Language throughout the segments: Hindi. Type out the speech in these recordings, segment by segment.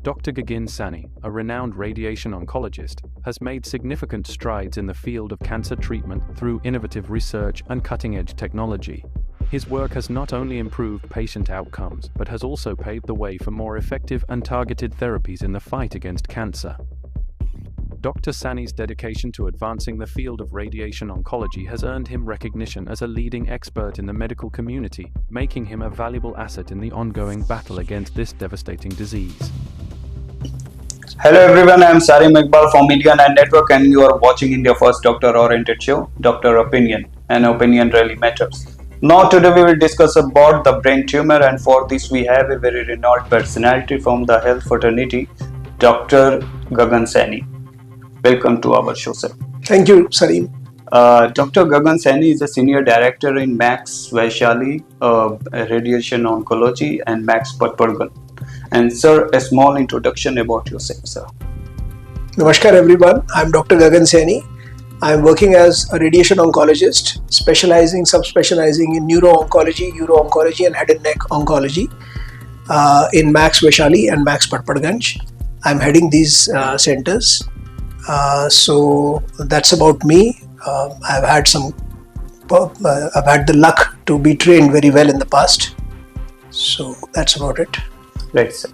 Dr. Gagin Sani, a renowned radiation oncologist, has made significant strides in the field of cancer treatment through innovative research and cutting-edge technology. His work has not only improved patient outcomes, but has also paved the way for more effective and targeted therapies in the fight against cancer. Dr. Sani's dedication to advancing the field of radiation oncology has earned him recognition as a leading expert in the medical community, making him a valuable asset in the ongoing battle against this devastating disease. Hello everyone, I am Sarim Iqbal from Indian Eye Network and you are watching India's first doctor-oriented show, Doctor Opinion, and opinion really matters. Now today we will discuss about the brain tumor, and for this we have a very renowned personality from the health fraternity, Dr. Gagin Sani. Welcome to our show, sir. Thank you, Sarim. Dr. Gagin Sani is a senior director in Max Vaishali Radiation Oncology and Max Patpargan. And sir, a small introduction about yourself, sir. Namaskar everyone, I am Dr. Gagin Sani. I am working as a radiation oncologist, subspecializing in uro-oncology and head and neck oncology in Max Vaishali and Max Patparganj. I am heading these centers. So that's about me. I've had the luck to be trained very well in the past. So that's about it. Right sir.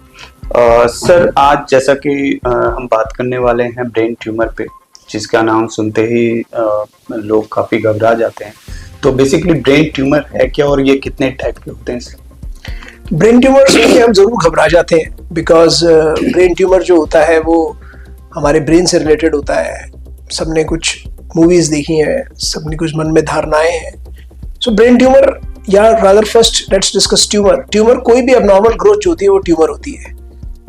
Sir आज जैसा कि हम बात करने वाले हैं ब्रेन ट्यूमर पे, जिसका नाम सुनते ही लोग काफ़ी घबरा जाते हैं. तो बेसिकली ब्रेन ट्यूमर है क्या और ये कितने टाइप के होते हैं सर? ब्रेन ट्यूमर सुन के हम जरूर घबरा जाते हैं, बिकॉज ब्रेन ट्यूमर जो होता है वो हमारे ब्रेन से रिलेटेड होता है. सबने कुछ मूवीज देखी हैं, सबने कुछ मन में धारणाएं हैं. सो ब्रेन ट्यूमर, या rather first let's discuss tumour. Tumour कोई भी अबनॉर्मल ग्रोथ जो होती है वो ट्यूमर होती है.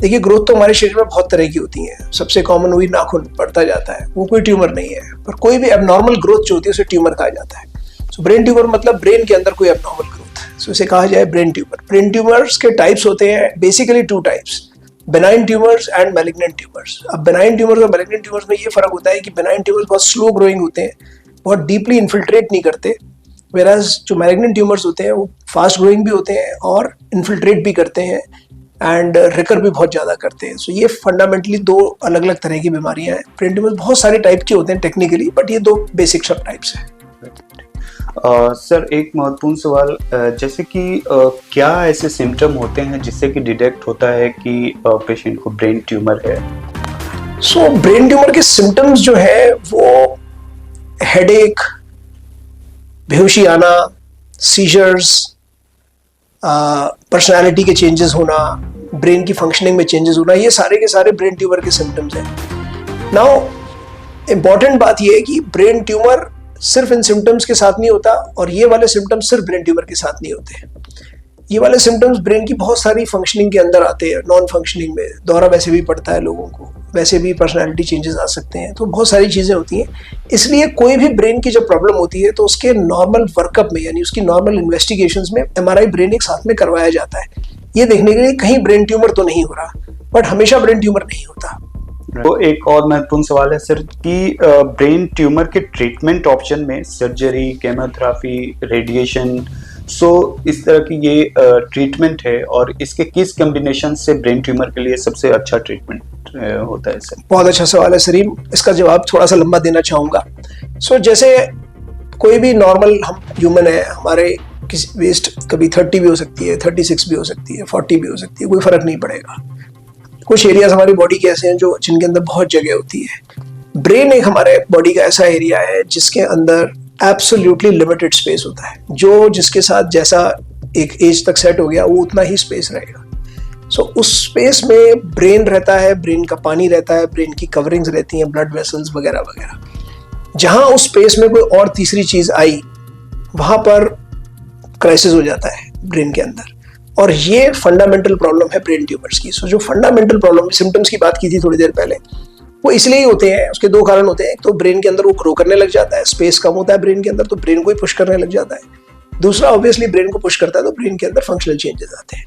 देखिए, ग्रोथ तो हमारे शरीर में बहुत तरह की होती है. सबसे कॉमन हुई नाखून बढ़ता जाता है, वो कोई ट्यूमर नहीं है. पर कोई भी अबनॉर्मल ग्रोथ जो होती है उसे ट्यूमर कहा जाता है. सो ब्रेन ट्यूमर मतलब ब्रेन के अंदर कोई अबनॉर्मल ग्रोथ, सो इसे कहा जाए ब्रेन ट्यूमर. ब्रेन ट्यूमर्स के टाइप्स होते हैं basically 2 types, benign tumours and malignant tumours. अब बेनाइन ट्यूमर्स और मैलिग्नेंट ट्यूमर्स में ये फर्क होता है कि बेनाइन ट्यूमर्स बहुत स्लो ग्रोइंग होते हैं, बहुत डीपली इन्फिल्ट्रेट नहीं करते, वेराज जो मैलिग्नेंट ट्यूमर्स होते हैं वो फास्ट ग्रोइंग भी होते हैं और इन्फिल्ट्रेट भी करते हैं एंड रिकर भी बहुत ज़्यादा करते हैं. सो ये फंडामेंटली 2 अलग अलग तरह की बीमारियां हैं. ब्रेन ट्यूमर्स बहुत सारे टाइप के होते हैं टेक्निकली, बट ये 2 बेसिक सब टाइप्स हैं. सर, एक महत्वपूर्ण सवाल, जैसे कि क्या ऐसे सिम्टम होते हैं जिससे कि डिटेक्ट होता है कि पेशेंट को ब्रेन ट्यूमर है? सो ब्रेन ट्यूमर के सिम्टम्स जो है वो हेडेक, बेहोशी आना, सीजर्स, पर्सनालिटी के चेंजेस होना, ब्रेन की फंक्शनिंग में चेंजेस होना, ये सारे के सारे ब्रेन ट्यूमर के सिम्टम्स हैं. नाउ इम्पॉर्टेंट बात ये है कि ब्रेन ट्यूमर सिर्फ इन सिम्टम्स के साथ नहीं होता, और ये वाले सिम्टम्स सिर्फ ब्रेन ट्यूमर के साथ नहीं होते. ये वाले सिम्टम्स ब्रेन की बहुत सारी फंक्शनिंग के अंदर आते हैं. नॉन फंक्शनिंग में दौरा वैसे भी पड़ता है लोगों को, वैसे भी पर्सनालिटी चेंजेस आ सकते हैं. तो बहुत सारी चीज़ें होती हैं. इसलिए कोई भी ब्रेन की जब प्रॉब्लम होती है तो उसके नॉर्मल वर्कअप में, यानी उसकी नॉर्मल इन्वेस्टिगेशंस में MRI ब्रेन एक साथ में करवाया जाता है, ये देखने के लिए कहीं ब्रेन ट्यूमर तो नहीं हो रहा. बट हमेशा ब्रेन ट्यूमर नहीं होता. तो एक और महत्वपूर्ण सवाल है सर कि ब्रेन ट्यूमर के ट्रीटमेंट ऑप्शन में सर्जरी, केमोथेरेपी, रेडिएशन, सो इस तरह की ये ट्रीटमेंट है, और इसके किस कॉम्बिनेशन से ब्रेन ट्यूमर के लिए सबसे अच्छा ट्रीटमेंट होता है सर? बहुत अच्छा सवाल है सरीम, इसका जवाब थोड़ा सा लंबा देना चाहूँगा. सो जैसे कोई भी नॉर्मल हम ह्यूमन है, हमारे किसी वेस्ट कभी 30 भी हो सकती है, 36 भी हो सकती है, 40 भी हो सकती है, कोई फर्क नहीं पड़ेगा. कुछ एरियाज हमारी बॉडी के ऐसे हैं जो जिनके अंदर बहुत जगह होती है. ब्रेन एक हमारे बॉडी का ऐसा एरिया है जिसके अंदर एब्सोल्युटली लिमिटेड स्पेस होता है. जो जिसके साथ जैसा एक एज तक सेट हो गया वो उतना ही स्पेस रहेगा. सो उस स्पेस में ब्रेन रहता है, ब्रेन का पानी रहता है, ब्रेन की कवरिंग्स रहती हैं, ब्लड वेसल्स वगैरह वगैरह. जहाँ उस स्पेस में कोई और तीसरी चीज आई, वहां पर क्राइसिस हो जाता है ब्रेन के अंदर, और ये फंडामेंटल प्रॉब्लम है ब्रेन ट्यूमर्स की. सो जो फंडामेंटल प्रॉब्लम, सिम्टम्स की बात की थी थोड़ी देर पहले, वो इसलिए ही होते हैं. उसके 2 कारण होते हैं. एक तो ब्रेन के अंदर वो ग्रो करने लग जाता है, स्पेस कम होता है ब्रेन के अंदर तो ब्रेन को ही पुश करने लग जाता है. दूसरा, ऑब्वियसली ब्रेन को पुश करता है तो ब्रेन के अंदर फंक्शनल चेंजेस आते हैं.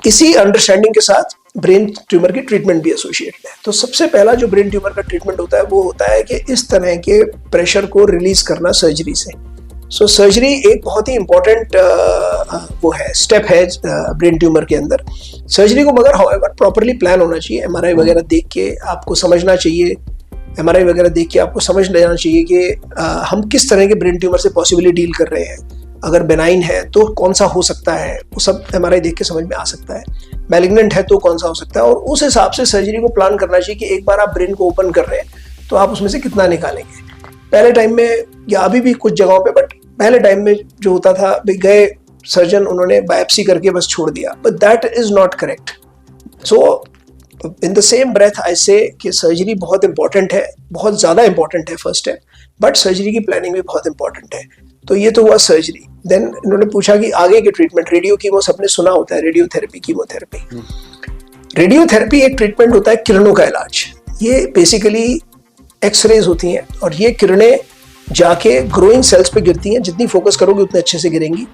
इसी अंडरस्टैंडिंग के साथ ब्रेन ट्यूमर की ट्रीटमेंट भी एसोसिएटेड है. तो सबसे पहला जो ब्रेन ट्यूमर का ट्रीटमेंट होता है वो होता है कि इस तरह के प्रेशर को रिलीज करना सर्जरी से. सो सर्जरी एक बहुत ही इंपॉर्टेंट वो है, स्टेप है ब्रेन ट्यूमर के अंदर. सर्जरी को मगर हाउएवर प्रॉपरली प्लान होना चाहिए। एमआरआई वगैरह देख के आपको समझना चाहिए, एमआरआई वगैरह देख के आपको समझ लेना चाहिए कि हम किस तरह के ब्रेन ट्यूमर से पॉसिबली डील कर रहे हैं। अगर बेनाइन है तो कौन सा हो सकता है, वो सब एमआरआई देख के समझ में आ सकता है। मैलिग्नेंट है तो कौन सा हो सकता है, और उस हिसाब से सर्जरी को प्लान करना चाहिए कि एक बार आप ब्रेन को ओपन कर रहे हैं तो आप उसमें से कितना निकालेंगे। पहले टाइम में या अभी भी कुछ जगहों पे, बट पहले टाइम में जो होता था गए सर्जन, उन्होंने बायोप्सी करके बस छोड़ दिया, but that is not correct. So in the same breath I say कि सर्जरी बहुत इंपॉर्टेंट है, बहुत ज़्यादा इंपॉर्टेंट है फर्स्ट स्टेप, बट सर्जरी की प्लानिंग भी बहुत इंपॉर्टेंट है। तो ये तो हुआ सर्जरी। देन इन्होंने पूछा कि आगे के ट्रीटमेंट, रेडियो कीमो सबने सुना होता है, रेडियोथेरेपी, कीमोथेरेपी। रेडियोथेरेपी एक ट्रीटमेंट होता है किरणों का इलाज। ये बेसिकली एक्सरेज होती हैं और ये किरणें जाके ग्रोइंग सेल्स पे गिरती हैं, जितनी फोकस करोगे उतने अच्छे से गिरेंगी,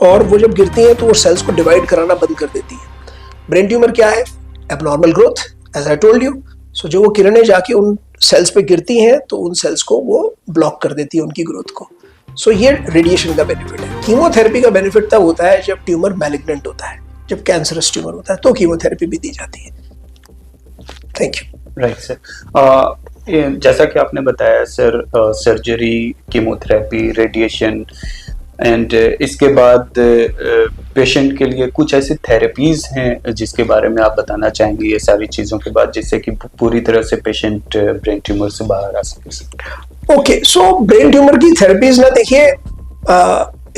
और वो जब गिरती हैं तो वो सेल्स को डिवाइड कराना बंद कर देती हैं। ब्रेन ट्यूमर क्या है? Abnormal growth, as I told you. So जो वो किरणें जाके उन सेल्स पे गिरती हैं तो उन सेल्स को वो ब्लॉक कर देती है, उनकी ग्रोथ को। सो ये रेडिएशन का बेनिफिट है। कीमोथेरेपी का बेनिफिट तब होता है जब ट्यूमर मैलिग्नेंट होता है, जब कैंसरस ट्यूमर होता है, तो कीमोथेरेपी भी दी जाती है। Thank you. राइट सर, जैसा कि आपने बताया sir, surgery, chemotherapy, radiation and इसके बाद पेशेंट के लिए कुछ ऐसी थेरेपीज हैं जिसके बारे में आप बताना चाहेंगे ये सारी चीज़ों के बाद, जिससे कि पूरी तरह से पेशेंट ब्रेन ट्यूमर से बाहर आ सके। ओके, सो ब्रेन ट्यूमर की थेरेपीज ना देखिए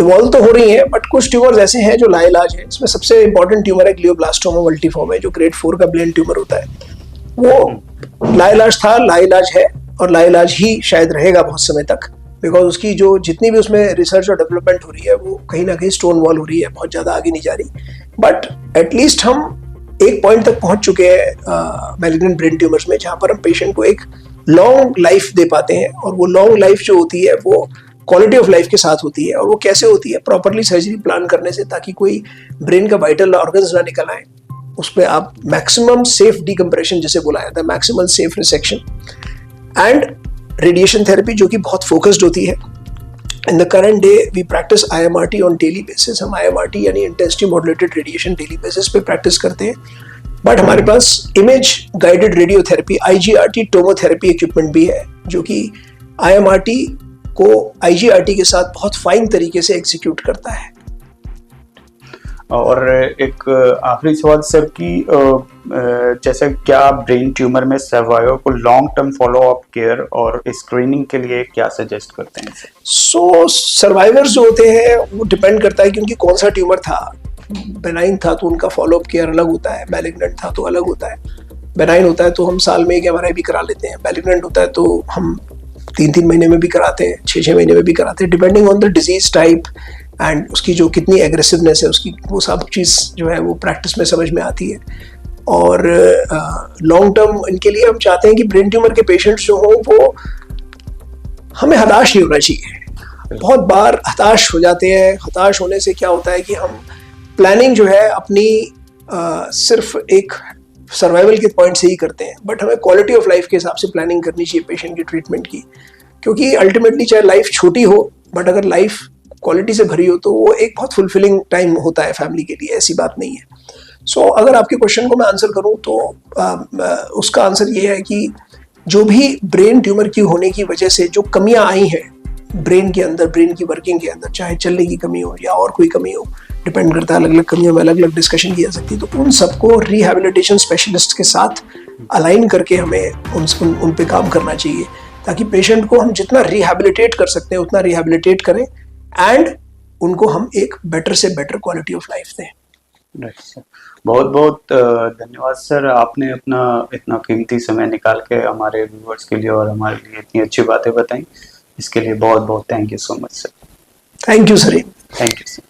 इवॉल्व तो हो रही हैं, बट कुछ ट्यूमर्स ऐसे हैं जो लाइलाज है। इसमें सबसे इंपॉर्टेंट ट्यूमर है ग्लियोब्लास्टोमा मल्टीफॉर्म है, जो ग्रेड 4 का ब्रेन ट्यूमर होता है। वो लाइलाज था, लाइलाज है, और लाइलाज ही शायद रहेगा बहुत समय तक, बिकॉज उसकी जो जितनी भी उसमें रिसर्च और डेवलपमेंट हो रही है वो कहीं ना कहीं स्टोन वॉल हो रही है, बहुत ज़्यादा आगे नहीं जा रही। बट एटलीस्ट हम एक पॉइंट तक पहुंच चुके हैं मैलिग्नेंट ब्रेन ट्यूमर्स में, जहाँ पर हम पेशेंट को एक लॉन्ग लाइफ दे पाते हैं, और वो लॉन्ग लाइफ जो होती है वो क्वालिटी ऑफ लाइफ के साथ होती है। और वो कैसे होती है? प्रॉपरली सर्जरी प्लान करने से, ताकि कोई ब्रेन का वाइटल ऑर्गन्स ना निकल आए। उसमें आप मैक्सिमम सेफ डिकम्प्रेशन जिसे बुलाया जाता है, maximum safe resection, and radiation therapy जो कि बहुत फोकस्ड होती है। In the current day we practice IMRT on daily basis. हम IMRT यानी intensity modulated radiation daily basis पे प्रैक्टिस करते हैं। बट हमारे पास image guided radiotherapy IGRT tomotherapy equipment भी है, जो कि IMRT को IGRT के साथ बहुत फाइन तरीके से एग्जीक्यूट करता है। और एक आखिरी सवाल सर कि जैसे क्या ब्रेन ट्यूमर में सर्वाइवर को long term follow up care और स्क्रीनिंग के लिए क्या सजेस्ट करते हैं सर? सो सर्वाइवर्स जो होते हैं वो डिपेंड करता है कि उनकी कौन सा ट्यूमर था। बेनाइन था तो उनका फॉलो अप केयर अलग होता है, मैलिग्नेंट था तो अलग होता है। बेनाइन होता है तो हम साल में एक MRI भी करा लेते हैं, मैलिग्नेंट होता है तो हम 3-3 महीने में भी कराते हैं, 6-6 महीने में भी कराते हैं, depending on the disease type and उसकी जो कितनी एग्रेसिवनेस है उसकी, वो सब चीज़ जो है वो प्रैक्टिस में समझ में आती है। और लॉन्ग टर्म इनके लिए हम चाहते हैं कि ब्रेन ट्यूमर के पेशेंट्स जो हों वो, हमें हताश नहीं होना चाहिए। बहुत बार हताश हो जाते हैं। हताश होने से क्या होता है कि हम प्लानिंग जो है अपनी सिर्फ एक सर्वाइवल के पॉइंट से ही करते हैं, बट हमें क्वालिटी ऑफ लाइफ के हिसाब से प्लानिंग करनी चाहिए पेशेंट की ट्रीटमेंट की, क्योंकि अल्टीमेटली चाहे लाइफ छोटी हो बट अगर लाइफ क्वालिटी से भरी हो तो वो एक बहुत फुलफिलिंग टाइम होता है फैमिली के लिए, ऐसी बात नहीं है। सो अगर आपके क्वेश्चन को मैं आंसर करूं तो उसका आंसर ये है कि जो भी ब्रेन ट्यूमर की होने की वजह से जो कमियां आई हैं ब्रेन के अंदर, ब्रेन की वर्किंग के अंदर, चाहे चलने की कमी हो या और कोई कमी हो, डिपेंड करता है, अलग अलग कमियों में अलग अलग डिस्कशन की जा सकती है, तो उन सबको रिहैबिलिटेशन स्पेशलिस्ट के साथ अलाइन करके हमें उन पे काम करना चाहिए, ताकि पेशेंट को हम जितना रिहैबिलिटेट कर सकते हैं उतना रिहैबिलिटेट करें एंड उनको हम एक बेटर से बेटर क्वालिटी ऑफ लाइफ दें। राइट सर, बहुत बहुत धन्यवाद सर, आपने अपना इतना कीमती समय निकाल के हमारे व्यूअर्स के लिए और हमारे लिए इतनी अच्छी बातें बताई। इसके लिए बहुत बहुत thank you so much sir. Thank you sir. Thank you sir.